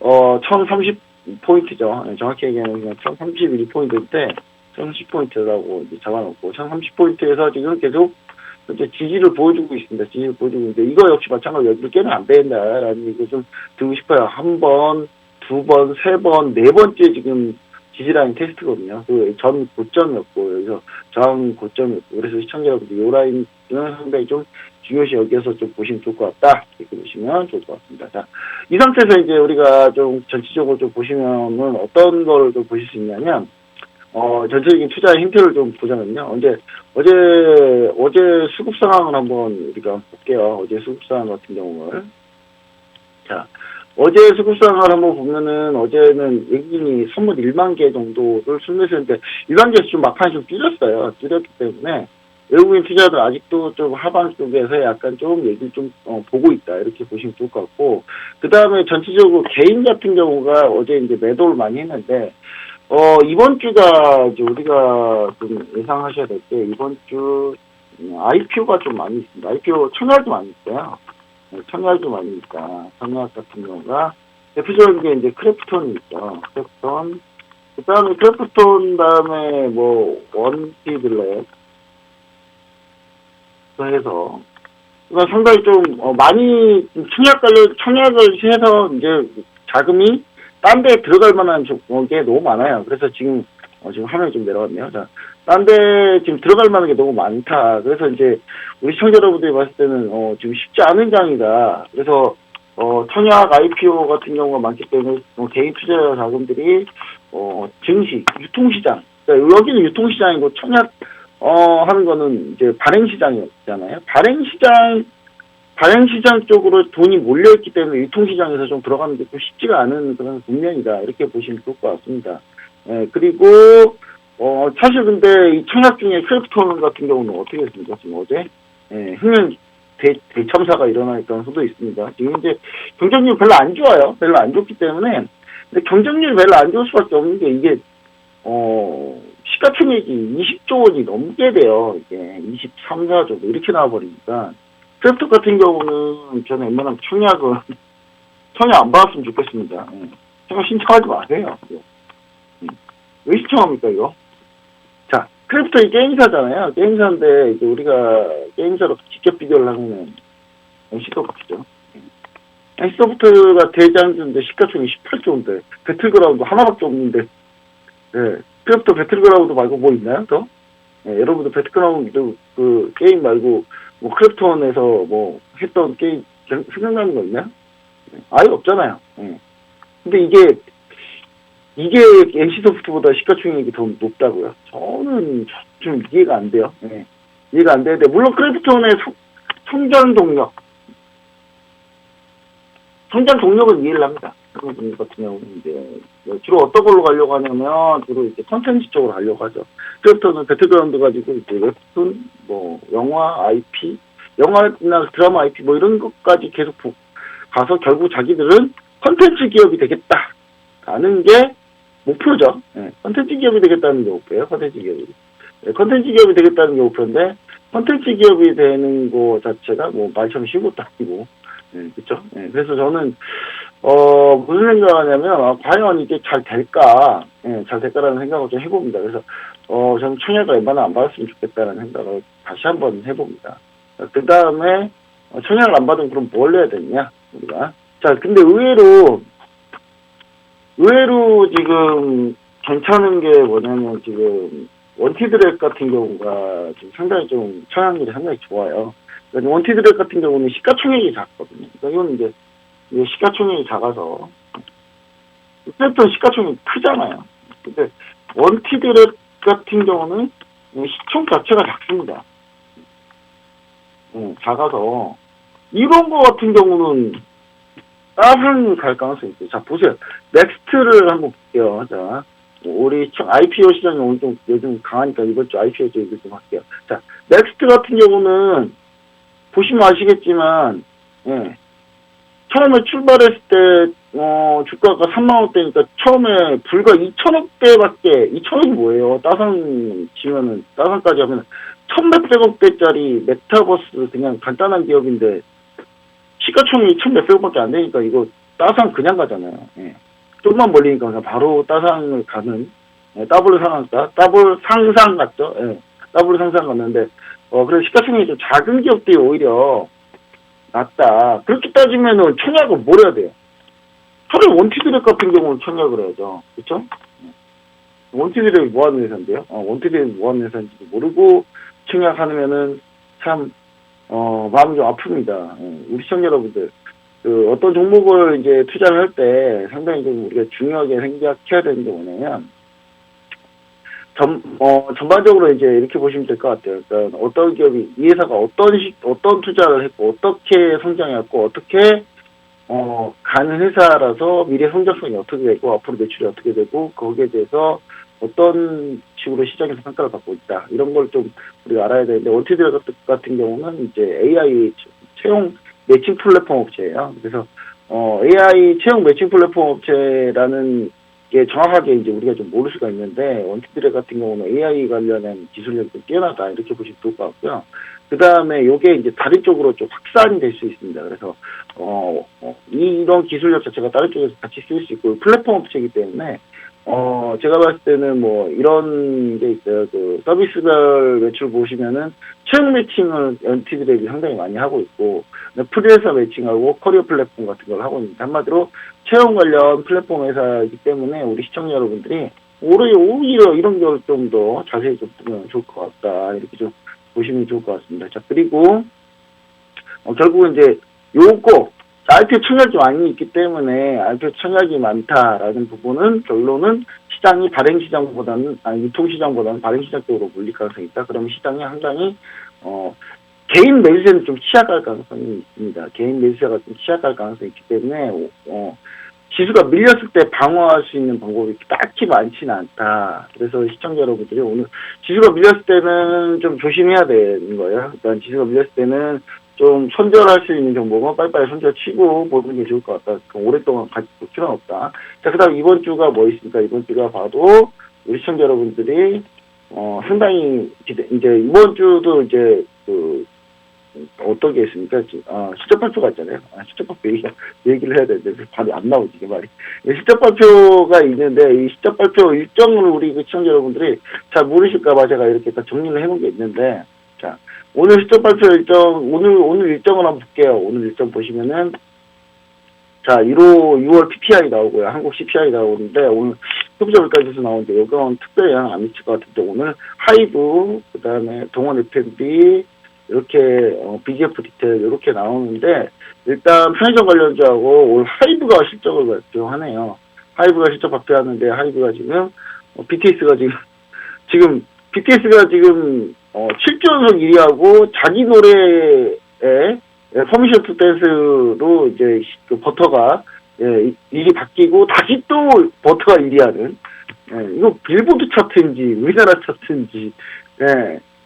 1,030포인트죠. 정확히 얘기하면 그냥 1,031포인트인데, 1,030포인트라고 이제 잡아놓고, 1,030포인트에서 지금 계속 현재 지지를 보여주고 있습니다. 지지를 보여주고 있는데, 이거 역시 마찬가지로 여기를 깨면 안 된다라는 얘기 좀 드리고 싶어요. 한 번, 두 번, 세 번, 네 번째 지금 지지라인 테스트거든요. 그 전 고점이었고, 여기서 전 고점이었고, 그래서 시청자 여러분들 이 라인은 상당히 좀 중요시 여기에서 좀 보시면 좋을 것 같다. 이렇게 보시면 좋을 것 같습니다. 자, 이 상태에서 이제 우리가 좀 전체적으로 좀 보시면은 어떤 걸 좀 보실 수 있냐면, 전체적인 투자의 행태를 좀 보자면요. 어제 수급 상황을 한번 우리가 볼게요. 어제 수급 상황 같은 경우를. 자, 어제 수급 상황을 한번 보면은 어제는 외국인이 선물 1만 개 정도를 순매수했는데 1만 개에서 좀 막판에 좀 줄였어요. 줄였기 때문에 외국인 투자들 아직도 좀 하방 쪽에서 약간 좀 얘기를 좀 보고 있다. 이렇게 보시면 좋을 것 같고, 그 다음에 전체적으로 개인 같은 경우가 어제 이제 매도를 많이 했는데, 이번 주가 이제 우리가 좀 예상하셔야 될 게, 이번 주, IPO가 좀 많이 있습니다. IPO 청약도 많이 있어요. 청약도 많이 있다. 청약 같은 경우가, 대표적인 게 이제 크래프톤이 있죠. 크래프톤. 그 다음에 크래프톤 다음에 뭐, 원티블랙. 해서, 그러니까 상당히 좀, 많이 청약을 해서 이제 자금이 딴 데 들어갈 만한 게 너무 많아요. 그래서 지금 화면이 좀 내려갔네요. 자, 딴 데 지금 들어갈 만한 게 너무 많다. 그래서 이제 우리 시청자 여러분들이 봤을 때는 지금 쉽지 않은 장이다. 그래서 청약 IPO 같은 경우가 많기 때문에 개인 투자 자금들이 증시, 유통시장. 그러니까 여기는 유통시장이고 청약 하는 거는 이제 발행시장이잖아요. 발행시장 쪽으로 돈이 몰려있기 때문에 유통시장에서 좀 들어가는 게 좀 쉽지가 않은 그런 국면이다. 이렇게 보시면 좋을 것 같습니다. 그리고, 사실 근데 이 청약 중에 크래프톤 같은 경우는 어떻게 했습니까? 지금 어제? 흥행 대참사가 일어나니까 수도 있습니다. 지금 이제 경쟁률이 별로 안 좋아요. 별로 안 좋기 때문에. 근데 경쟁률이 별로 안 좋을 수밖에 없는 게 이게, 시가총액이 20조 원이 넘게 돼요. 이게 23, 4조 이렇게 나와버리니까. 크래프톤 같은 경우는 저는 웬만하면 청약 안 받았으면 좋겠습니다. 청약 신청하지 마세요. 왜 신청합니까, 이거? 자, 크래프톤이 게임사잖아요. 게임사인데, 이제 우리가 게임사로 직접 비교를 하면, NC소프트죠. NC소프트가 대장주인데, 시가총이 18조인데, 배틀그라운드 하나밖에 없는데, 크래프톤 배틀그라운드 말고 뭐 있나요, 더? 여러분들 배틀그라운드 그 게임 말고, 뭐 크래프톤에서 뭐 했던 게임 생각나는 거 있나요? 아예 없잖아요. 근데 이게 NC소프트보다 시가총액이 더 높다고요? 저는 좀 이해가 안 돼요. 이해가 안 되는데 물론 크래프톤의 성장 동력. 성장 동력은 이해를 합니다. 성장 동력 같은 경우는 이제 주로 어떤 걸로 가려고 하냐면 주로 이제 컨텐츠 쪽으로 가려고 하죠. 그래서는 배틀그라운드 가지고 이제 웹툰, 뭐 영화 IP, 영화나 드라마 IP 뭐 이런 것까지 계속 가서 결국 자기들은 컨텐츠 기업이 되겠다라는 게 목표죠. 예, 컨텐츠 기업이 되겠다는 게 목표예요. 컨텐츠 기업이. 예, 컨텐츠 기업이 되겠다는 게 목표인데 컨텐츠 기업이 되는 거 자체가 뭐 말처럼 쉬운 것도 아니고, 예, 그렇죠. 예, 그래서 저는 무슨 생각하냐면 과연 이게 잘 될까, 예, 잘 될까라는 생각을 좀 해봅니다. 그래서 저는 청약을 웬만하면 안 받았으면 좋겠다는 생각을 다시 한번 해봅니다. 그 다음에 청약을 안 받으면 그럼 뭘 해야 되느냐 우리가. 자, 근데 의외로 지금 괜찮은 게 뭐냐면 지금 원티드랩 같은 경우가 지금 상당히 좀 청약률이 상당히 좋아요. 그러니까 원티드랩 같은 경우는 시가총액이 작거든요. 그러니까 이건 이제 시가총액이 작아서 어쨌든 시가총액이 크잖아요. 근데 원티드랩 같은 경우는 시총 자체가 작습니다. 작아서 이런 거 같은 경우는 따상이 갈 가능성이 있어요. 자, 보세요. 넥스트를 한번 볼게요. 자, 우리 IPO 시장이 오늘 좀 요즘 강하니까 이번 주 IPO 얘기 좀 할게요. 자, 넥스트 같은 경우는 보시면 아시겠지만, 예, 처음에 출발했을 때 주가가 3만 원대니까 처음에 불과 2천억대밖에 2천억이 뭐예요? 따상 치면은 따상까지 하면 1,몇백억대짜리 메타버스 그냥 간단한 기업인데 시가총액이 1,몇백억밖에 안 되니까 이거 따상 그냥 가잖아요. 예. 좀만 멀리니까 그냥 바로 따상을 가는, 예, 더블 상상 같죠? 예. 더블 상상 갔는데 그래서 시가총액이 좀 작은 기업들이 오히려 낫다. 그렇게 따지면은 청약을 뭘 해야 돼요? 차라리 원티드랩 같은 경우는 청약을 해야죠. 그쵸? 원티드랩이 뭐하는 회사인데요? 원티드랩이 뭐하는 회사인지도 모르고 청약하면은 참 마음이 좀 아픕니다. 우리 시청자 여러분들, 어떤 종목을 이제 투자를 할 때 상당히 좀 우리가 중요하게 생각해야 되는 게 뭐냐면, 전반적으로 이제 이렇게 보시면 될 것 같아요. 그러니까 어떤 기업이, 이 회사가 어떤 투자를 했고, 어떻게 성장했고, 어떻게, 가는 회사라서 미래 성장성이 어떻게 되고, 앞으로 매출이 어떻게 되고, 거기에 대해서 어떤 식으로 시장에서 평가를 받고 있다. 이런 걸 좀 우리가 알아야 되는데, 원티드랩 같은 경우는 이제 AI 채용 매칭 플랫폼 업체예요. 그래서, AI 채용 매칭 플랫폼 업체라는 게 정확하게 이제 우리가 좀 모를 수가 있는데, 원티드랩 같은 경우는 AI 관련된 기술력이 좀 뛰어나다. 이렇게 보시면 좋을 것 같고요. 그 다음에 요게 이제 다른 쪽으로 좀 확산이 될 수 있습니다. 그래서, 이런 기술력 자체가 다른 쪽에서 같이 쓸 수 있고, 플랫폼 업체이기 때문에, 제가 봤을 때는 뭐, 이런 게 있어요. 서비스별 매출 보시면은, 채용 매칭을 원티드랩이 상당히 많이 하고 있고, 프리랜서 매칭하고 커리어 플랫폼 같은 걸 하고 있는데, 한마디로 채용 관련 플랫폼 회사이기 때문에, 우리 시청자 여러분들이, 오히려 이런 걸 좀 더 자세히 좀 보면 좋을 것 같다. 이렇게 좀 보시면 좋을 것 같습니다. 자, 그리고, 결국은 이제, 요거, IPO 청약이 많이 있기 때문에 IPO 청약이 많다라는 부분은 결론은 시장이 유통시장보다는 발행시장 쪽으로 몰릴 가능성이 있다. 그러면 시장이 상당히 개인 매수세는 좀 취약할 가능성이 있습니다. 개인 매수세가 좀 취약할 가능성이 있기 때문에 지수가 밀렸을 때 방어할 수 있는 방법이 딱히 많지는 않다. 그래서 시청자 여러분들이 오늘 지수가 밀렸을 때는 좀 조심해야 되는 거예요. 일단 지수가 밀렸을 때는 좀 손절할 수 있는 정보는 빨리빨리 손절치고 보는 게 좋을 것 같다. 오랫동안 같이 볼 필요는 없다. 자, 그 다음 이번 주가 뭐 있습니까? 이번 주가 봐도 우리 시청자 여러분들이 상당히 이제 이번 주도 이제 어떤 게 있습니까? 실적 발표가 있잖아요. 실적 발표 얘기를 해야 되는데 바로 안 나오지 이게 말이. 실적 발표가 있는데 이 실적 발표 일정을 우리 시청자 여러분들이 잘 모르실까봐 제가 이렇게 딱 정리를 해놓은 게 있는데, 자, 오늘 실적 발표 일정, 오늘 일정을 한번 볼게요. 오늘 일정 보시면은, 자, 6월 PPI 나오고요. 한국 CPI 나오는데, 오늘 소비자물가지수 나오는데, 이건 특별히 영향 안 미칠 것 같은데, 오늘 하이브, 그 다음에 동원 F&B, 이렇게, BGF 디테일, 이렇게 나오는데, 일단 편의점 관련주하고 올 하이브가 실적을 발표하네요. 하이브가 실적 발표하는데, 하이브가 지금, BTS가 지금 7주 연속 1위하고 자기 노래 퍼미션 투 댄스로 이제 그 버터가 일이 바뀌고 다시 또 버터가 1위하는 이거 빌보드 차트인지 우리나라 차트인지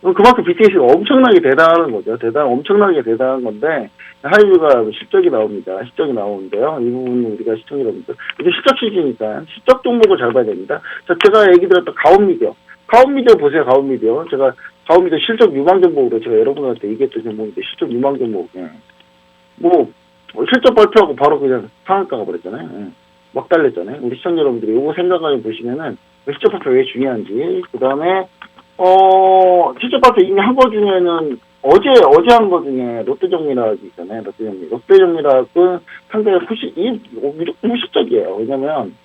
그만큼 BTS가 엄청나게 대단한 거죠. 엄청나게 대단한 건데 하이브가 실적이 나옵니다. 실적이 나오는데요. 이 부분은 우리가 시청자분들 이제 실적 취지니까 실적 종목을 잘 봐야 됩니다. 자, 제가 얘기 드렸던 가온미디어 보세요. 제가 가온미디어 실적 유망 종목으로 제가 여러분한테 얘기했던 종목인데 실적 유망 종목 실적 발표하고 바로 그냥 상한가가 버렸잖아요. 막 달렸잖아요. 우리 시청자 여러분들이 이거 생각해 보시면은 실적 발표 왜 중요한지, 그 다음에 실적 발표 이미 한 거 중에는 어제 한 거 중에 롯데정밀화학이 있잖아요. 롯데정밀화학은 상당히 무조건 후식적이에요. 왜냐면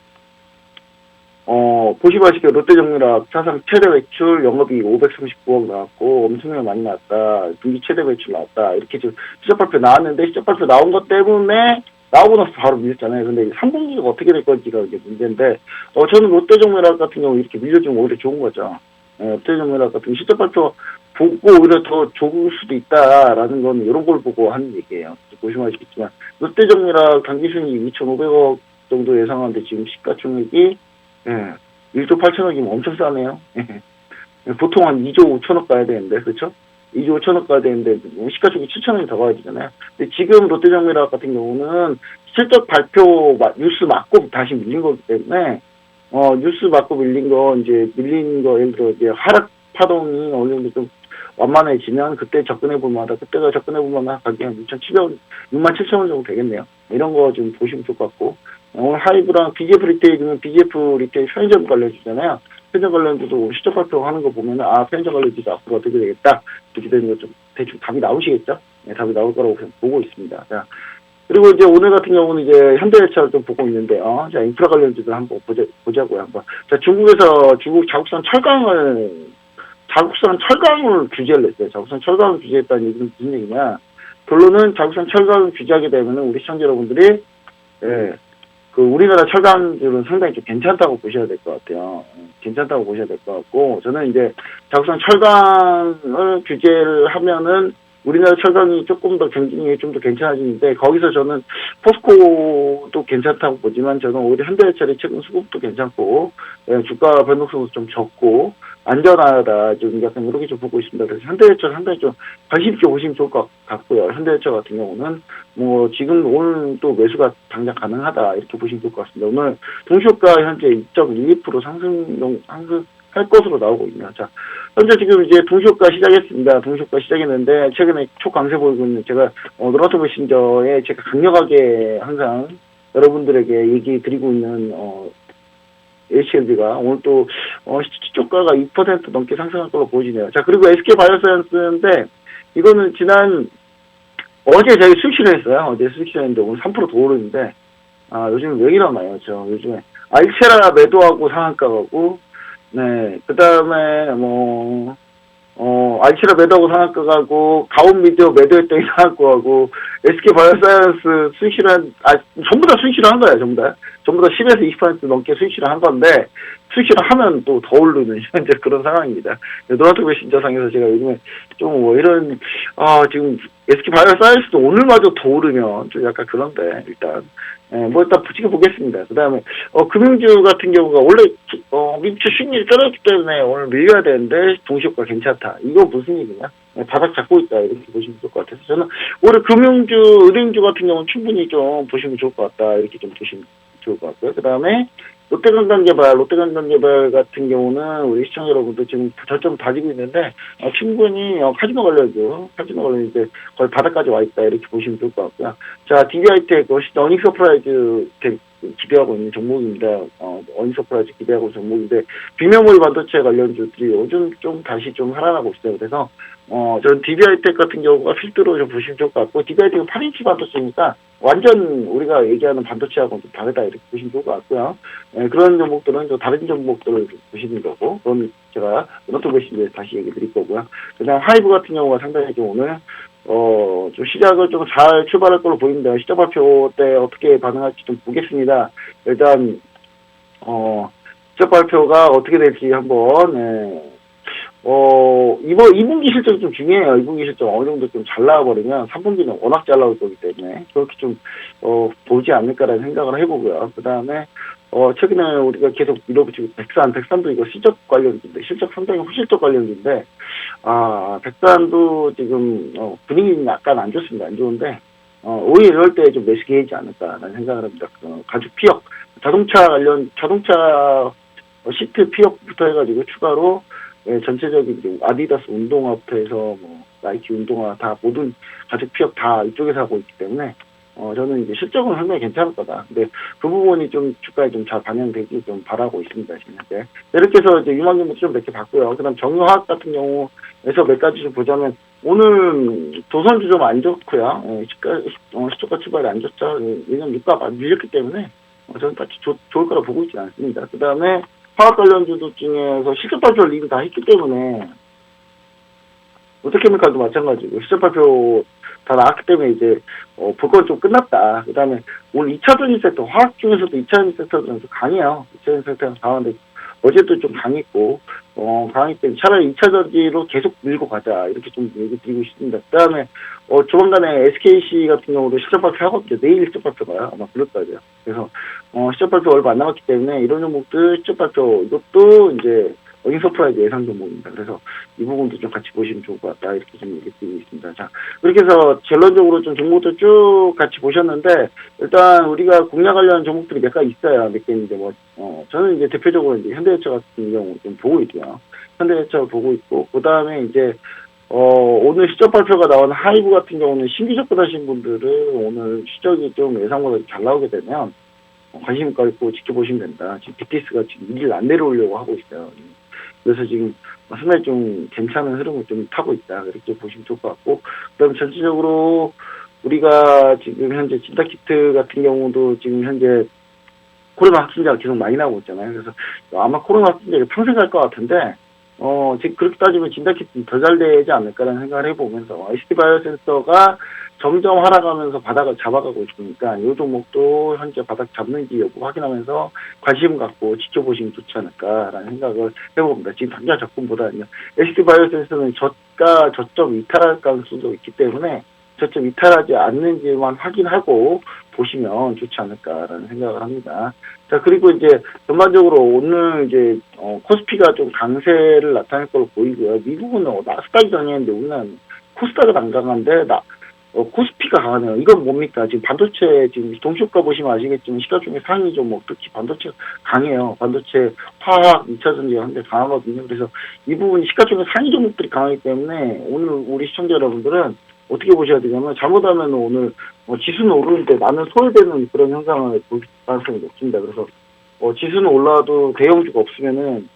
보시다시피 롯데정밀화학 사상 최대 매출 영업이익 539억 나왔고 엄청나게 많이 나왔다. 분기 최대 매출 나왔다. 이렇게 지금 실적 발표 나왔는데 실적 발표 나온 것 때문에 나오고 나서 바로 밀렸잖아요. 근데 3분기가 어떻게 될 건지가 이제 문제인데 저는 롯데정밀화학 같은 경우 이렇게 밀려주면 오히려 좋은 거죠. 롯데정밀화학 같은 실적 발표 보고 오히려 더 좋을 수도 있다라는 건 이런 걸 보고 하는 얘기예요. 보시면 아시겠지만 롯데정밀화학 당기순이익 2,500억 정도 예상하는데 지금 시가총액이 1조 8천억이면 엄청 싸네요. 보통 한 2조 5천억 가야 되는데, 그렇죠? 2조 5천억 가야 되는데 시가총액 7천억이 더 가야 되잖아요. 근데 지금 롯데정밀화학 같은 경우는 실적 발표 뉴스 맞고 다시 밀린 거기 때문에 뉴스 맞고 밀린 거 예를 들어 이제 하락 파동이 어느 정도 좀 완만해지면 그때가 접근해 볼 만한 가격이 한 6만 7천 원 정도 되겠네요. 이런 거 좀 보시면 좋을 것 같고, 오늘 하이브랑 BGF 리테일이면 BGF 리테일 편의점 관련주잖아요. 편의점 관련주도 실적 발표하는 거 보면은 편의점 관련주도 앞으로 어떻게 되겠다 이렇게 되는 거 좀 대충 답이 나오시겠죠? 답이 나올 거라고 보고 있습니다. 자, 그리고 이제 오늘 같은 경우는 이제 현대해차를 좀 보고 있는데요. 자, 인프라 관련주들 한번 보자고요. 한번. 자, 중국 자국산 철강을 규제를 했어요. 자국산 철강을 규제했다는 얘기는 무슨 얘기냐? 결론은 자국산 철강을 규제하게 되면은 우리 시청자 여러분들이 우리나라 철강들은 상당히 좀 괜찮다고 보셔야 될 것 같아요. 괜찮다고 보셔야 될 것 같고, 저는 이제 자국산 철강을 규제를 하면은 우리나라 철강이 조금 더 경쟁력이 좀 더 괜찮아지는데, 거기서 저는 포스코도 괜찮다고 보지만, 저는 오히려 현대해찰의 최근 수급도 괜찮고, 주가 변동성도 좀 적고, 안전하다, 좀 약간 이렇게 좀 보고 있습니다. 그래서 현대해찰 상당히 좀 관심 있게 보시면 좋을 것 같고요. 현대해찰 같은 경우는, 지금 오늘 또 매수가 당장 가능하다, 이렇게 보시면 좋을 것 같습니다. 오늘 동시효과 현재 2.12% 상승할 것으로 나오고 있네요. 자, 현재 지금 이제 동시효과 시작했습니다. 동시효과 시작했는데, 최근에 초강세 보이고 있는 제가, 노라토 메신저에 제가 강력하게 항상 여러분들에게 얘기 드리고 있는, HLB가 오늘 또, 시초가가 2% 넘게 상승할 걸로 보여지네요. 자, 그리고 SK바이오사이언스인데, 이거는 어제 저희 수익실을 했어요. 어제 수익실 했는데 오늘 3% 더 오르는데, 요즘 왜 이러나요? 요즘에. 알체라 매도하고 상한가 가고, 네, 그 다음에, 알체라 매도하고 상한가 가고, 가온미디어 매도했더니 상한가 가고, SK바이오사이언스 수익실은, 전부 다 수익실을 한 거예요, 전부 다 10에서 20% 넘게 수익실을 한 건데, 수익실을 하면 또 더 오르는 현재 그런 상황입니다. 노라토 메신저상에서 제가 요즘에 좀 이런, 지금 SK바이오사이언스도 오늘마저 더 오르면 좀 약간 그런데, 일단. 일단 지켜보겠습니다. 그 다음에, 금융주 같은 경우가 원래, 미처 수익률이 떨어졌기 때문에 오늘 밀려야 되는데, 동시효과 괜찮다. 이거 무슨 얘기냐? 바닥 잡고 있다. 이렇게 보시면 좋을 것 같아서. 저는 올해 금융주, 은행주 같은 경우는 충분히 좀 보시면 좋을 것 같다. 이렇게 좀 보시면 좋을 것 같고요. 그 다음에, 롯데관광개발 같은 경우는 우리 시청자 여러분들 지금 저점 다지고 있는데, 충분히, 카지노 관련주 이제 거의 바닥까지 와 있다. 이렇게 보시면 좋을 것 같고요. 자, DBI텍, 어닝 서프라이즈 기대하고 있는 종목입니다. 어닝 서프라이즈 기대하고 있는 종목인데, 비메모리 반도체 관련주들이 요즘 좀 다시 좀 살아나고 있어요. 그래서, 저는 DBI텍 같은 경우가 필두로 좀 보시면 좋을 것 같고, DBI텍은 8인치 반도체니까, 완전 우리가 얘기하는 반도체하고는 좀 다르다 이렇게 보시면 좋을 것 같고요. 그런 종목들은 좀 다른 종목들을 보시는 거고, 그건 제가 노트북에 다시 얘기 드릴 거고요. 그다음 하이브 같은 경우가 상당히 좀 오늘 좀 시작을 좀 잘 출발할 걸로 보입니다. 시작 발표 때 어떻게 반응할지 좀 보겠습니다. 일단 시작 발표가 어떻게 될지 한번 이번 2분기 실적이 좀 중요해요. 2분기 실적 어느 정도 좀 잘 나와버리면 3분기는 워낙 잘 나올 거기 때문에 그렇게 좀, 보지 않을까라는 생각을 해보고요. 그 다음에, 최근에 우리가 계속 밀어붙이고 백산도 이거 실적 관련인데, 실적 상당히 후실적 관련인데, 백산도 지금, 분위기는 약간 안 좋습니다. 안 좋은데, 오히려 이럴 때 좀 매수해야지 않을까라는 생각을 합니다. 가죽 피혁, 자동차 시트 피혁부터 해가지고 추가로 예, 전체적인 이제 아디다스 운동화부터 해서 뭐 나이키 운동화 다 모든 가죽 피혁 다 이쪽에서 하고 있기 때문에 저는 이제 실적은 상당히 괜찮을 거다. 근데 그 부분이 좀 주가에 좀 잘 반영되기 좀 바라고 있습니다. 지금 현재. 이렇게 해서 이제 유망주도 좀 몇 개 봤고요. 그다음 정유화학 같은 경우에서 몇 가지 좀 보자면 오늘 도선주 좀 안 좋고요. 시초가 출발이 안 좋죠. 왜냐면 유가가 밀렸기 때문에 저는 딱히 좋을 거라 보고 있지는 않습니다. 그 다음에 화학 관련주도 중에서 실적 발표를 이미 다 했기 때문에 오토케미칼도 마찬가지고 실적 발표 다 나왔기 때문에 이제 볼 건 좀 끝났다. 그 다음에 오늘 2차 전지 섹터 화학 중에서도 2차 전지 섹터는 좀 강해요. 2차 전지 섹터는 강한데 어제도 좀 강했고 강하기 때문에 차라리 2차 전지로 계속 밀고 가자 이렇게 좀 얘기 드리고 싶습니다. 그 다음에 조만간에 SKC 같은 경우도 실적 발표 하거든요. 내일 실적 발표가요. 아마 그럴 거예요. 그래서 실적 발표 얼마 안 남았기 때문에 이런 종목들 실적 발표 이것도 이제 어닝 서프라이즈 예상 종목입니다. 그래서 이 부분도 좀 같이 보시면 좋을 것 같다 이렇게 좀 얘기 드리고 있습니다. 자, 그렇게 해서 결론적으로 좀 종목들 쭉 같이 보셨는데 일단 우리가 공략 관련 종목들이 몇 가지 있어요. 몇 개 있는데 저는 이제 대표적으로 이제 현대해처 같은 경우 좀 보고 있고요. 현대해처 보고 있고 그 다음에 이제 오늘 실적 발표가 나온 하이브 같은 경우는 신규 접근하신 분들은 오늘 실적이 좀 예상보다 잘 나오게 되면 관심 갖고 지켜보시면 된다. 지금 BTS가 지금 1일 안 내려오려고 하고 있어요. 그래서 지금 상당히 좀 괜찮은 흐름을 좀 타고 있다. 이렇게 보시면 좋을 것 같고, 그 다음에 전체적으로 우리가 지금 현재 진단키트 같은 경우도 지금 현재 코로나 확진자가 계속 많이 나오고 있잖아요. 그래서 아마 코로나 확진자가 평생 갈 것 같은데, 지금 그렇게 따지면 진단키트는 더 잘 되지 않을까라는 생각을 해보면서, ST바이오센서가 점점 하락하면서 바닥을 잡아가고 있으니까, 이 종목도 현재 바닥 잡는지 여부 확인하면서 관심 갖고 지켜보시면 좋지 않을까라는 생각을 해봅니다. 지금 당장 접근보다는요. ST바이오센서는 저점 이탈할 가능성도 있기 때문에, 저점 이탈하지 않는지만 확인하고 보시면 좋지 않을까라는 생각을 합니다. 자, 그리고 이제 전반적으로 오늘 이제 코스피가 좀 강세를 나타낼 걸로 보이고요. 미국은 나스닥이 강했는데 우리나라는 코스닥은 안 강한데 코스피가 강하네요. 이건 뭡니까? 지금 반도체 지금 동시효과 보시면 아시겠지만 시가총액 상위 종목 특히 반도체가 강해요. 반도체, 화학, 2차 전지가 한데 강하거든요. 그래서 이 부분이 시가총액 상위 종목들이 강하기 때문에 오늘 우리 시청자 여러분들은 어떻게 보셔야 되냐면 잘못하면 오늘 지수는 오르는데 나는 소외되는 그런 현상을 볼 가능성이 높습니다. 그래서 지수는 올라도 대형주가 없으면은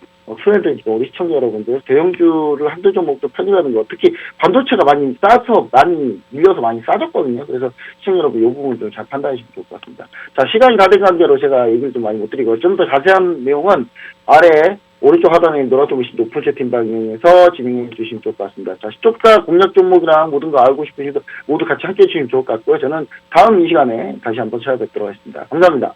손해되니까 우리 시청자 여러분들 대형주를 한두 종목도 편입하는 거 특히 반도체가 많이 밀려서 많이 싸졌거든요. 그래서 시청자 여러분 이 부분 좀 잘 판단하시면 좋을 것 같습니다. 자, 시간이 다 된 관계로 제가 얘기를 좀 많이 못 드리고 좀 더 자세한 내용은 아래 오른쪽 하단에 노랗게 보신 높은 채팅방에서 진행해 주시면 좋을 것 같습니다. 자, 시초가 공략 종목이랑 모든 거 알고 싶으신 분들 모두 같이 함께 해주시면 좋을 것 같고요. 저는 다음 이 시간에 다시 한번 찾아뵙도록 하겠습니다. 감사합니다.